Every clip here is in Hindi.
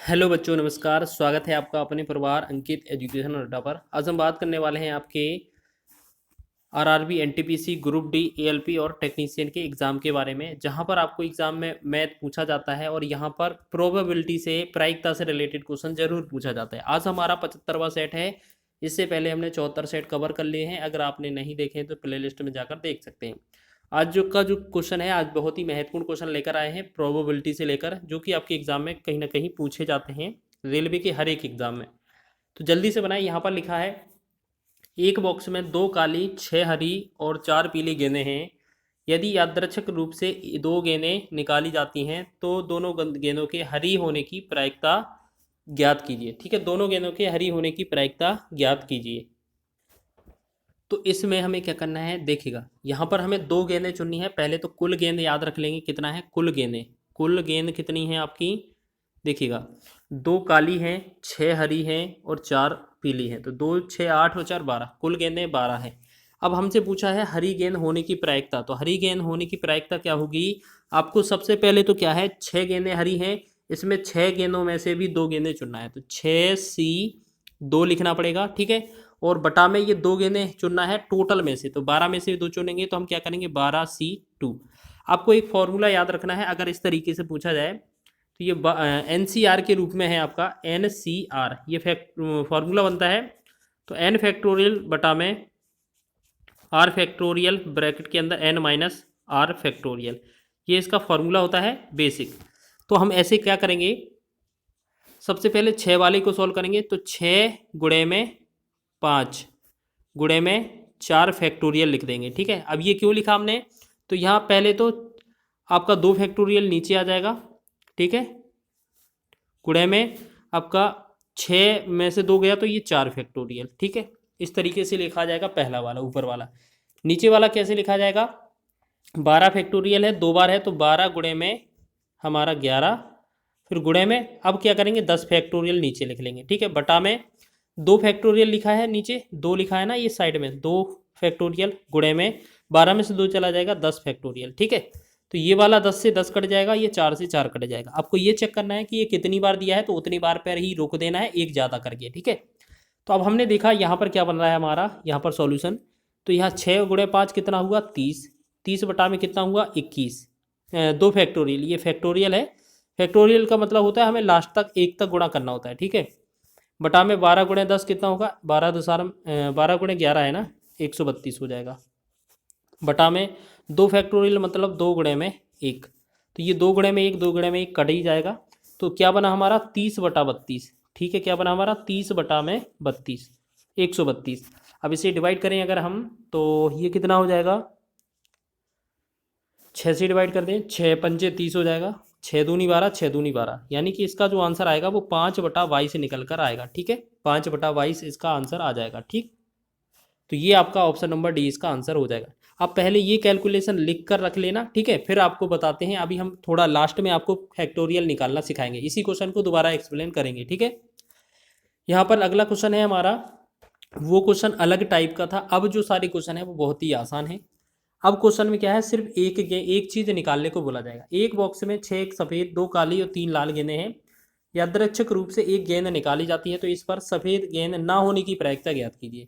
हेलो बच्चों, नमस्कार। स्वागत है आपका अपने परिवार अंकित एजुकेशन अड्डा पर। आज हम बात करने वाले हैं आपके RRB, NTPC, group D, ALP और टेक्नीशियन के एग्ज़ाम के बारे में, जहां पर आपको एग्ज़ाम में मैथ पूछा जाता है और यहां पर प्रोबेबिलिटी से, प्रायिकता से रिलेटेड क्वेश्चन जरूर पूछा जाता है। आज हमारा 75वां सेट है। इससे पहले हमने 74 सेट कवर कर लिए हैं। अगर आपने नहीं देखे हैं तो प्ले लिस्ट में जाकर देख सकते हैं। आज जो क्वेश्चन है, आज बहुत ही महत्वपूर्ण क्वेश्चन लेकर आए हैं प्रोबेबिलिटी से लेकर, जो कि आपके एग्जाम में कहीं ना कहीं पूछे जाते हैं, रेलवे के हर एक एग्जाम में। तो जल्दी से बनाए। यहाँ पर लिखा है, एक बॉक्स में 2 काली, 6 हरी और 4 पीली गेंदें हैं। यदि यादृच्छिक रूप से 2 गेंदें निकाली जाती हैं तो दोनों गेंदों के हरी होने की प्रायिकता ज्ञात कीजिए। ठीक है, दोनों गेंदों के हरी होने की प्रायिकता ज्ञात कीजिए। तो इसमें हमें क्या करना है, देखिएगा, यहाँ पर हमें 2 गेंदें चुननी है। पहले तो कुल गेंद याद रख लेंगे, कितना है कुल गेंदें। कुल गेंद कितनी है आपकी, देखिएगा, 2 काली हैं, 6 हरी हैं और 4 पीली हैं। तो 2 6 8 और 4 12, कुल गेंदें 12 हैं। अब हमसे पूछा है हरी गेंद होने की प्रायिकता। तो हरी गेंद होने की प्रायिकता क्या होगी, आपको सबसे पहले तो क्या है, 6 गेंदें हरी हैं, इसमें 6 गेंदों में से भी 2 गेंदें चुनना है। तो 6C2 लिखना पड़ेगा। ठीक है, और बटा में ये 2 गेंदें चुनना है टोटल में से। तो 12 में से 2 चुनेंगे तो हम क्या करेंगे, 12C2। आपको एक फॉर्मूला याद रखना है, अगर इस तरीके से पूछा जाए तो ये NCR के रूप में है आपका, NCR ये फॉर्मूला बनता है। तो n फैक्टोरियल बटा में r फैक्टोरियल ब्रैकेट के अंदर n माइनस r फैक्टोरियल, ये इसका फॉर्मूला होता है बेसिक। तो हम ऐसे क्या करेंगे, सबसे पहले 6 वाले को सॉल्व करेंगे। तो 6 गुणे में 5 गुणे में 4 फैक्टोरियल लिख देंगे। ठीक है, अब ये क्यों लिखा हमने, तो यहाँ पहले तो आपका 2 फैक्टोरियल नीचे आ जाएगा। ठीक है, गुणे में आपका 6 में से 2 गया तो ये 4 फैक्टोरियल। ठीक है, इस तरीके से लिखा जाएगा पहला वाला, ऊपर वाला। नीचे वाला कैसे लिखा जाएगा, 12 फैक्टोरियल है, 2 बार है तो 12 गुणे में हमारा 11, फिर गुणे में अब क्या करेंगे, 10 फैक्टोरियल नीचे लिख लेंगे। ठीक है, बटा में 2 फैक्टोरियल लिखा है, नीचे 2 लिखा है ना, ये साइड में 2 फैक्टोरियल, गुणे में 12 में से 2 चला जाएगा 10 फैक्टोरियल। ठीक है, तो ये वाला 10 से 10 कट जाएगा, ये 4 से 4 कट जाएगा। आपको ये चेक करना है कि ये कितनी बार दिया है, तो उतनी बार पर ही रोक देना है, एक ज़्यादा करके। ठीक है, तो अब हमने देखा यहाँ पर क्या बन रहा है हमारा, यहाँ पर सॉल्यूशन। तो यहाँ 6 गुणे 5 कितना हुआ, 30। 30 बटा में कितना हुआ, 21। 2 फैक्टोरियल, ये फैक्टोरियल है। फैक्टोरियल का मतलब होता है हमें लास्ट तक, एक तक गुणा करना होता है। ठीक है, बटा में 12 गुणे 10 कितना होगा, 12 गुणे 11 है ना, 132 हो जाएगा। बटा में 2 फैक्टोरियल मतलब 2 गुणे में 1, तो ये 2 गुणे में 1, 2 गुणे में 1 कट ही जाएगा। तो क्या बना हमारा, 30 बटा 32। ठीक है, क्या बना हमारा, 30 बटा में 32, 132। अब इसे डिवाइड करें अगर हम, तो ये कितना हो जाएगा, 6 से डिवाइड कर दें, 6 पंजे 30 हो जाएगा, 6 दूनी 12, 6 दूनी 12, यानी कि इसका जो आंसर आएगा वो 5 बटा 22 से निकल कर आएगा। ठीक है, 5 बटा 22 इसका आंसर आ जाएगा। ठीक, तो ये आपका ऑप्शन नंबर डी इसका आंसर हो जाएगा। आप पहले ये कैलकुलेशन लिख कर रख लेना। ठीक है, फिर आपको बताते हैं, अभी हम थोड़ा लास्ट में आपको फैक्टोरियल निकालना सिखाएंगे, इसी क्वेश्चन को दोबारा एक्सप्लेन करेंगे। ठीक है, यहाँ पर अगला क्वेश्चन है हमारा, वो क्वेश्चन अलग टाइप का था। अब जो सारे क्वेश्चन है वो बहुत ही आसान है। अब क्वेश्चन में क्या है, सिर्फ एक चीज निकालने को बोला जाएगा। एक बॉक्स में 6 सफेद, 2 काली और 3 लाल गेंदें हैं। यादृच्छिक रूप से एक गेंद निकाली जाती है, तो इस पर सफेद गेंद ना होने की प्रायिकता ज्ञात कीजिए।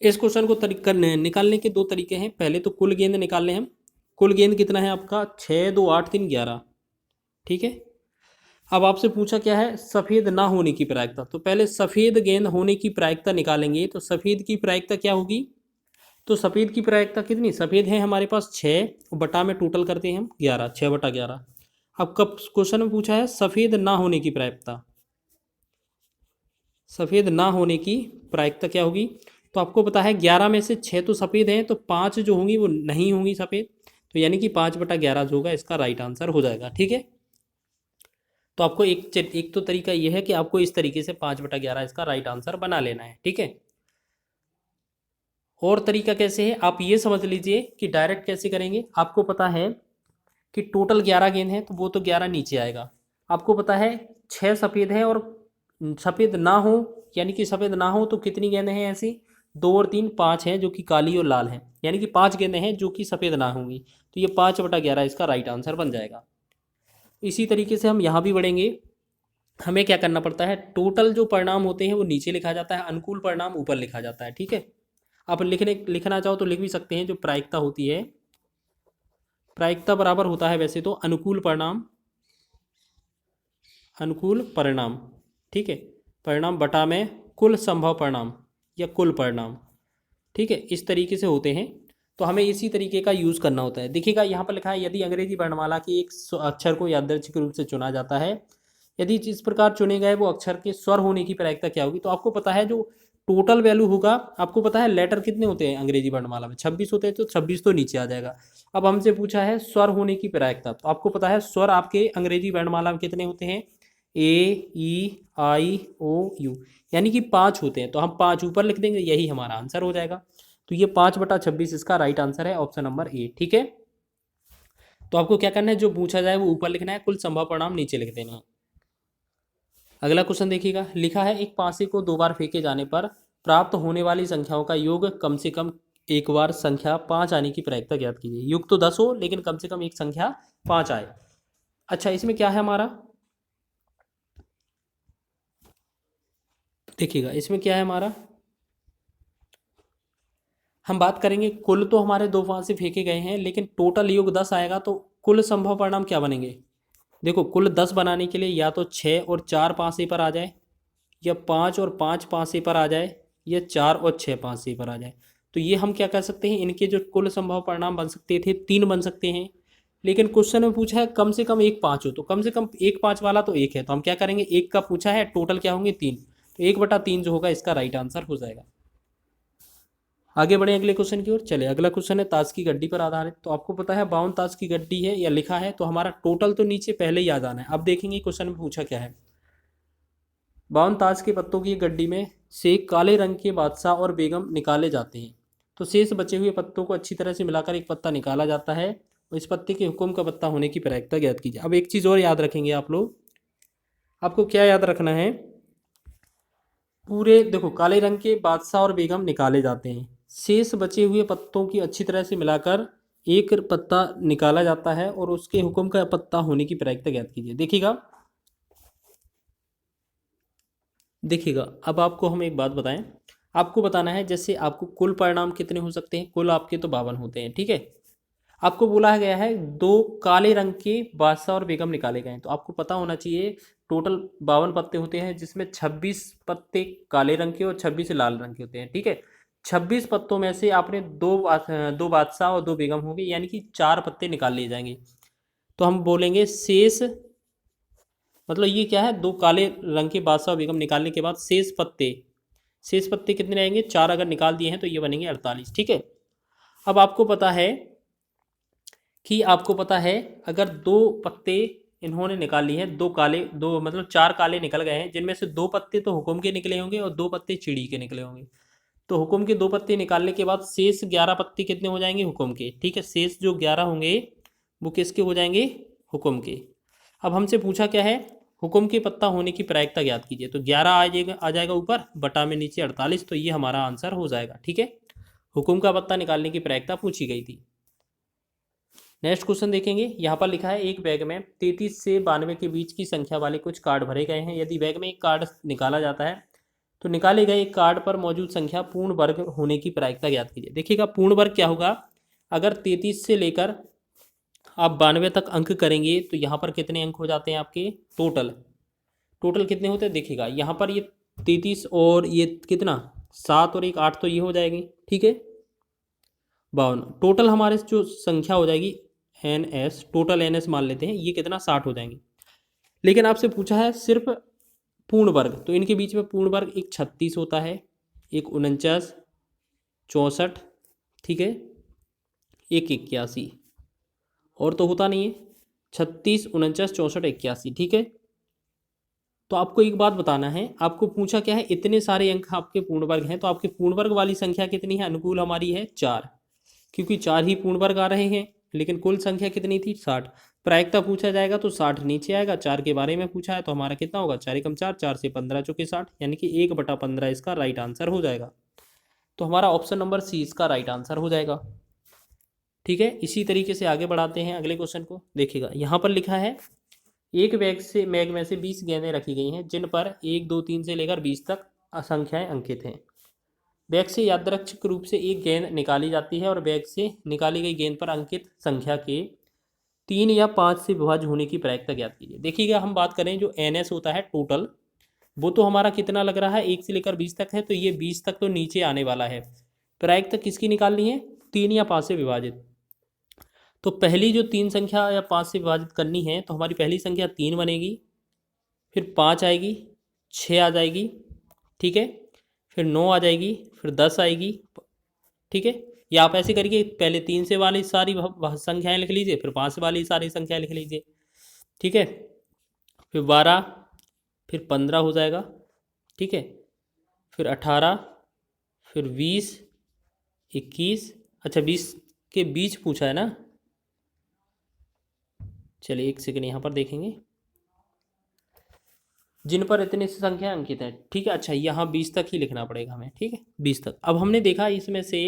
इस क्वेश्चन को निकालने के 2 तरीके हैं। पहले तो कुल गेंद निकालने हैं। कुल गेंद कितना है आपका, 6 2 8 3 11। ठीक है, अब आपसे पूछा क्या है, सफेद ना होने की प्रायिकता। तो पहले सफेद गेंद होने की प्रायिकता निकालेंगे। तो सफेद की प्रायिकता क्या होगी, तो सफेद की प्रायिकता कितनी, सफेद है हमारे पास 6, बटा में टोटल करते हैं हम 11, 6 बटा 11। अब कब क्वेश्चन में पूछा है सफेद ना होने की प्रायिकता, सफेद ना होने की प्रायिकता क्या होगी, तो आपको पता है 11 में से 6 तो सफेद हैं, तो 5 जो होंगी वो नहीं होंगी सफेद। तो यानी कि 5 बटा 11 जो होगा इसका राइट आंसर हो जाएगा। ठीक है, तो आपको एक तो तरीका यह है कि आपको इस तरीके से 5 बटा 11 इसका राइट आंसर बना लेना है। ठीक है, और तरीका कैसे है, आप ये समझ लीजिए कि डायरेक्ट कैसे करेंगे। आपको पता है कि टोटल 11 गेंद है, तो वो तो 11 नीचे आएगा। आपको पता है 6 सफ़ेद है और सफ़ेद ना हो, यानी कि सफ़ेद ना हो तो कितनी गेंदें हैं ऐसी, 2 और 3 5 हैं जो कि काली और लाल हैं, यानी कि 5 गेंदें हैं जो कि सफ़ेद ना होंगी। तो ये 5 बटा 11 इसका राइट आंसर बन जाएगा। इसी तरीके से हम यहाँ भी बढ़ेंगे। हमें क्या करना पड़ता है, टोटल जो परिणाम होते हैं वो नीचे लिखा जाता है, अनुकूल परिणाम ऊपर लिखा जाता है। ठीक है, आप लिखना चाहो तो लिख भी सकते हैं। जो प्रायिकता होती है, प्रायिकता बराबर होता है वैसे तो अनुकूल परिणाम, अनुकूल परिणाम, ठीक है, परिणाम बटा में कुल संभव परिणाम या कुल परिणाम। ठीक है, इस तरीके से होते हैं। तो हमें इसी तरीके का यूज़ करना होता है। देखिएगा यहाँ पर लिखा है, यदि अंग्रेजी वर्णमाला के एक अक्षर को यादृच्छिक रूप से चुना जाता है, यदि इस प्रकार चुने गए वो अक्षर के स्वर होने की प्रायिकता क्या होगी। तो आपको पता है जो टोटल वैल्यू होगा, आपको पता है लेटर कितने होते हैं अंग्रेजी वर्णमाला में, 26 होते हैं, तो 26 तो नीचे आ जाएगा। अब हमसे पूछा है स्वर होने की प्रायिकता, तो आपको पता है स्वर आपके अंग्रेजी वर्णमाला में कितने होते हैं, ए, ई, आई, ओ, यू, यानी कि 5 होते हैं। तो हम 5 ऊपर लिख देंगे, यही हमारा आंसर हो जाएगा। तो ये 5/26 इसका राइट आंसर है, ऑप्शन नंबर ए। ठीक है, तो आपको क्या करना है, जो पूछा जाए वो ऊपर लिखना है, कुल संभव परिणाम नीचे लिख देना है। अगला क्वेश्चन देखिएगा, लिखा है एक पासे को 2 बार फेंके जाने पर प्राप्त होने वाली संख्याओं का योग कम से कम एक बार संख्या 5 आने की प्रायिकता ज्ञात कीजिए। योग तो 10 हो लेकिन कम से कम एक संख्या 5 आए। अच्छा, इसमें क्या है हमारा, देखिएगा इसमें क्या है हमारा, हम बात करेंगे कुल तो हमारे 2 पासे फेंके गए हैं, लेकिन टोटल योग 10 आएगा, तो कुल संभव परिणाम क्या बनेंगे। देखो कुल 10 बनाने के लिए या तो 6 और 4 पासे पर आ जाए, या 5 और 5 पासे पर आ जाए, या 4 और 6 पासे पर आ जाए। तो ये हम क्या कर सकते हैं, इनके जो कुल संभव परिणाम बन सकते थे 3 बन सकते हैं। लेकिन क्वेश्चन में पूछा है कम से कम एक 5 हो, तो कम से कम एक 5 वाला तो एक है, तो हम क्या करेंगे, एक का पूछा है, टोटल क्या होंगे 3, तो 1/3 जो होगा इसका राइट आंसर हो जाएगा। आगे बढ़े अगले क्वेश्चन की ओर। चले, अगला क्वेश्चन है ताश की गड्डी पर आधारित। तो आपको पता है 52 ताश की गड्डी है या लिखा है, तो हमारा टोटल तो नीचे पहले ही आ जाना है। अब देखेंगे क्वेश्चन में पूछा क्या है। 52 ताश के पत्तों की गड्डी में से काले रंग के बादशाह और बेगम निकाले जाते हैं, तो शेष बचे हुए पत्तों को अच्छी तरह से मिलाकर एक पत्ता निकाला जाता है, और इस पत्ते के हुक्म का पत्ता होने की प्रायिकता ज्ञात कीजिए। अब एक चीज़ और याद रखेंगे आप लोग, आपको क्या याद रखना है, पूरे देखो काले रंग के बादशाह और बेगम निकाले जाते हैं, शेष बचे हुए पत्तों की अच्छी तरह से मिलाकर एक पत्ता निकाला जाता है, और उसके हुक्म का पत्ता होने की प्रायिकता ज्ञात कीजिए। देखिएगा, देखिएगा अब आपको हम एक बात बताएं, आपको बताना है जैसे आपको कुल परिणाम कितने हो सकते हैं, कुल आपके तो 52 होते हैं। ठीक है, आपको बोला गया है 2 काले रंग के बादशाह और बेगम निकाले गए हैं, तो आपको पता होना चाहिए टोटल 52 पत्ते होते हैं, जिसमें 26 पत्ते काले रंग के और 26 लाल रंग के होते हैं। ठीक है, 26 पत्तों में से आपने दो बादशाह और 2 बेगम होंगे, यानी कि 4 पत्ते निकाल लिए जाएंगे। तो हम बोलेंगे शेष, मतलब ये क्या है, 2 काले रंग के बादशाह और बेगम निकालने के बाद शेष पत्ते, शेष पत्ते कितने रहेंगे, 4 अगर निकाल दिए हैं तो ये बनेंगे 48। ठीक है, अब आपको पता है कि आपको पता है अगर 2 पत्ते इन्होंने निकाल लिए हैं, 2 काले, 2 मतलब 4 काले निकल गए हैं, जिनमें से 2 पत्ते तो हुक्म के निकले होंगे और 2 पत्ते चिड़ी के निकले होंगे। तो हुक्म के 2 पत्ते निकालने के बाद शेष 11 पत्ते कितने हो जाएंगे, हुक्म के। ठीक है, शेष जो 11 होंगे वो किसके हो जाएंगे, हुक्म के। अब हमसे पूछा क्या है, हुक्म के पत्ता होने की प्रायिकता ज्ञात कीजिए। तो 11 आ जाएगा ऊपर, बटा में नीचे 48, तो ये हमारा आंसर हो जाएगा। ठीक है, हुक्म का पत्ता निकालने की प्रायिकता पूछी गई थी। नेक्स्ट क्वेश्चन देखेंगे, यहाँ पर लिखा है एक बैग में 33 से 92 के बीच की संख्या वाले कुछ कार्ड भरे गए हैं। यदि बैग में एक कार्ड निकाला जाता है, तो निकाले गए एक कार्ड पर मौजूद संख्या पूर्ण वर्ग होने की प्रायिकता ज्ञात कीजिए। देखिएगा पूर्ण वर्ग क्या होगा, अगर 33 से लेकर आप 92 तक अंक करेंगे, तो यहाँ पर कितने अंक हो जाते हैं आपके, टोटल टोटल कितने होते हैं। देखिएगा यहाँ पर ये 33 और ये कितना 7 और 1 8, तो ये हो जाएगी। ठीक है, 52 टोटल हमारे जो संख्या हो जाएगी NS, टोटल NS मान लेते हैं, ये कितना 60 हो जाएंगे। लेकिन आपसे पूछा है सिर्फ पूर्ण वर्ग, तो इनके बीच में पूर्ण वर्ग एक 36 होता है, एक 49, 64, ठीक है, एक 81, और तो होता नहीं है, 36, 49, 64, 81। ठीक है, तो आपको एक बात बताना है, आपको पूछा क्या है, इतने सारे अंक आपके पूर्ण वर्ग हैं, तो आपके पूर्ण वर्ग वाली संख्या कितनी है, अनुकूल हमारी है 4, क्योंकि 4 ही पूर्ण वर्ग आ रहे हैं। लेकिन कुल संख्या कितनी थी, 60। प्रायिकता पूछा जाएगा तो 60 नीचे आएगा, 4 के बारे में पूछा है तो हमारा कितना होगा, 4 एकम 4, 4 से 15 चौके 60, यानी कि 1/15 इसका राइट आंसर हो जाएगा। तो हमारा ऑप्शन नंबर सी इसका राइट आंसर हो जाएगा। ठीक है, इसी तरीके से आगे बढ़ाते हैं अगले क्वेश्चन को। देखिएगा यहाँ पर लिखा है एक बैग में से 20 गेंदें रखी गई हैं जिन पर 1, 2, 3 से लेकर 20 तक संख्याएं अंकित हैं। बैग से यादृच्छिक रूप से एक गेंद निकाली जाती है और बैग से निकाली गई गेंद पर अंकित संख्या के 3 या 5 से विभाज्य होने की प्रायिकता ज्ञात कीजिए। देखिएगा, हम बात करें जो NS होता है टोटल, वो तो हमारा कितना लग रहा है, 1 से लेकर 20 तक है, तो ये 20 तक तो नीचे आने वाला है। प्रायिकता किसकी निकालनी है, 3 या 5 से विभाजित। तो पहली जो 3 संख्या या 5 से विभाजित करनी है, तो हमारी पहली संख्या 3 बनेगी, फिर 5 आएगी, 6 आ जाएगी, ठीक है, फिर 9 आ जाएगी, फिर 10 आएगी, ठीक है। या आप ऐसे करिए, पहले 3 से वाली सारी संख्याएं लिख लीजिए, फिर 5 से वाली सारी संख्याएं लिख लीजिए, ठीक है। फिर 12, फिर 15 हो जाएगा, ठीक है, फिर 18, फिर 20, 21, अच्छा 20 के बीच पूछा है ना, चलिए एक सेकंड यहाँ पर देखेंगे, जिन पर इतनी संख्या अंकित है, ठीक है। अच्छा, यहाँ 20 तक ही लिखना पड़ेगा हमें, ठीक है, 20 तक। अब हमने देखा इसमें से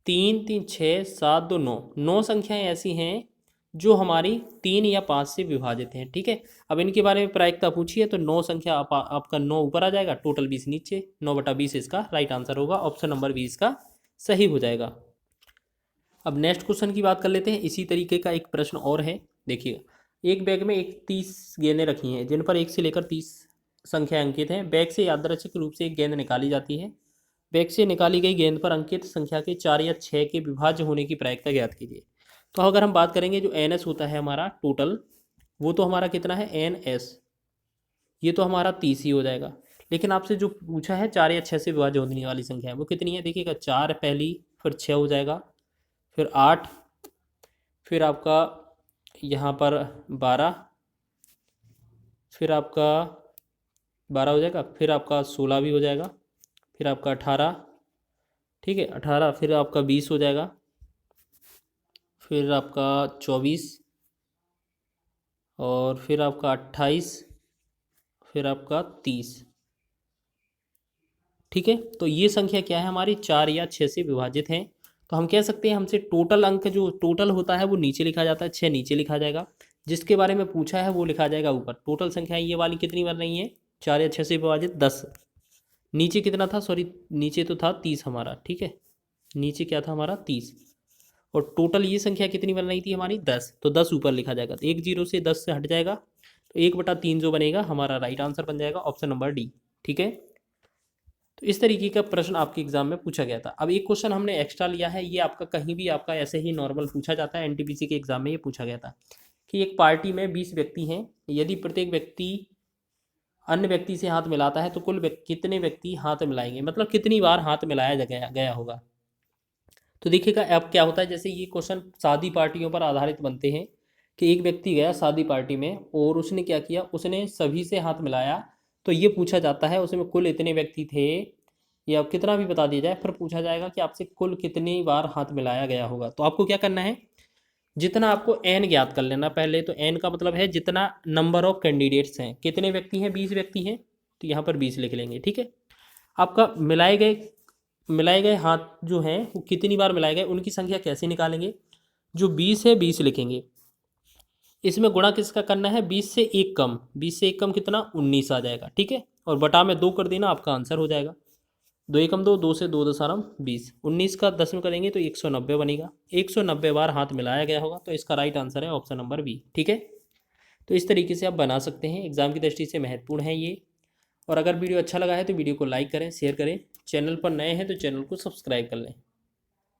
3, 3, 6, 7, 2, 9, 9 संख्याएं ऐसी हैं जो हमारी 3 या 5 से विभाजित हैं, ठीक है। अब इनके बारे में प्रायिकता पूछिए तो 9 संख्या आपका 9 ऊपर आ जाएगा, टोटल 20 नीचे, 9/20 इसका राइट आंसर होगा, ऑप्शन नंबर 20 का सही हो जाएगा। अब नेक्स्ट क्वेश्चन की बात कर लेते हैं। इसी तरीके का एक प्रश्न और है, देखिए, एक बैग में 30 गेंदें रखी हैं जिन पर 1 से लेकर 30 संख्या अंकित हैं। बैग से यादृच्छिक रूप से एक गेंद निकाली जाती है। बैग से निकाली गई गेंद पर अंकित संख्या के 4 या 6 के विभाज्य होने की प्रायिकता ज्ञात कीजिए। तो अगर हम बात करेंगे जो NS होता है हमारा टोटल, वो तो हमारा कितना है NS, ये तो हमारा 30 ही हो जाएगा। लेकिन आपसे जो पूछा है 4 या 6 से विभाज्य होने वाली संख्या है वो कितनी है, देखिएगा, 4 पहली, फिर 6 हो जाएगा, फिर 8, फिर आपका यहाँ पर 12, फिर आपका 12 हो जाएगा, फिर आपका 16 भी हो जाएगा, फिर आपका 18, ठीक है, 18, फिर आपका 20 हो जाएगा, फिर आपका 24, और फिर आपका 28, फिर आपका 30, ठीक है। तो ये संख्या क्या है हमारी, 4 या 6 से विभाजित है। तो हम कह सकते हैं हमसे टोटल अंक जो टोटल होता है वो नीचे लिखा जाता है, 6 नीचे लिखा जाएगा, जिसके बारे में पूछा है वो लिखा जाएगा ऊपर। टोटल संख्या ये वाली कितनी बन रही है, 4 या 6 से विभाजित 10। नीचे कितना था, सॉरी नीचे तो था 30 हमारा, ठीक है, नीचे क्या था हमारा 30, और टोटल ये संख्या कितनी बन रही थी हमारी 10, तो 10 ऊपर लिखा जाएगा। तो 1 0 से 10 से हट जाएगा, तो 1/3 जो बनेगा हमारा राइट आंसर बन जाएगा, ऑप्शन नंबर डी, ठीक है। तो इस तरीके का प्रश्न आपके एग्जाम में पूछा गया था। अब एक क्वेश्चन हमने एक्स्ट्रा लिया है, ये आपका कहीं भी आपका ऐसे ही नॉर्मल पूछा जाता है, NTPC के एग्जाम में ये पूछा गया था कि एक पार्टी में 20 व्यक्ति हैं, यदि प्रत्येक व्यक्ति अन्य व्यक्ति से हाथ मिलाता है तो कुल कितने व्यक्ति हाथ मिलाएंगे, मतलब कितनी बार हाथ मिलाया गया होगा। तो देखिएगा अब क्या होता है, जैसे ये क्वेश्चन शादी पार्टियों पर आधारित बनते हैं कि एक व्यक्ति गया शादी पार्टी में और उसने क्या किया, उसने सभी से हाथ मिलाया, तो ये पूछा जाता है उसमें कुल इतने व्यक्ति थे, या कितना भी बता दिया जाए, फिर पूछा जाएगा कि आपसे कुल कितनी बार हाथ मिलाया गया होगा। तो आपको क्या करना है, जितना आपको n ज्ञात कर लेना पहले। तो n का मतलब है जितना नंबर ऑफ कैंडिडेट्स हैं, कितने व्यक्ति हैं, 20 व्यक्ति हैं, तो यहाँ पर 20 लिख लेंगे, ठीक है। आपका मिलाए गए हाथ जो हैं वो कितनी बार मिलाए गए, उनकी संख्या कैसे निकालेंगे, जो 20 है 20 लिखेंगे, इसमें गुणा किसका करना है, 20 से 1 कम, 20 से 1 कम कितना 19 आ जाएगा, ठीक है, और बटा में 2 कर देना, आपका आंसर हो जाएगा। 2 एकम 2, 2 से 2 दशमलव 20, 19 का 10 में करेंगे तो 190 बनेगा, 190 बार हाथ मिलाया गया होगा, तो इसका राइट आंसर है ऑप्शन नंबर बी, ठीक है। तो इस तरीके से आप बना सकते हैं, एग्जाम की दृष्टि से महत्वपूर्ण है ये। और अगर वीडियो अच्छा लगा है तो वीडियो को लाइक करें, शेयर करें, चैनल पर नए हैं तो चैनल को सब्सक्राइब कर लें।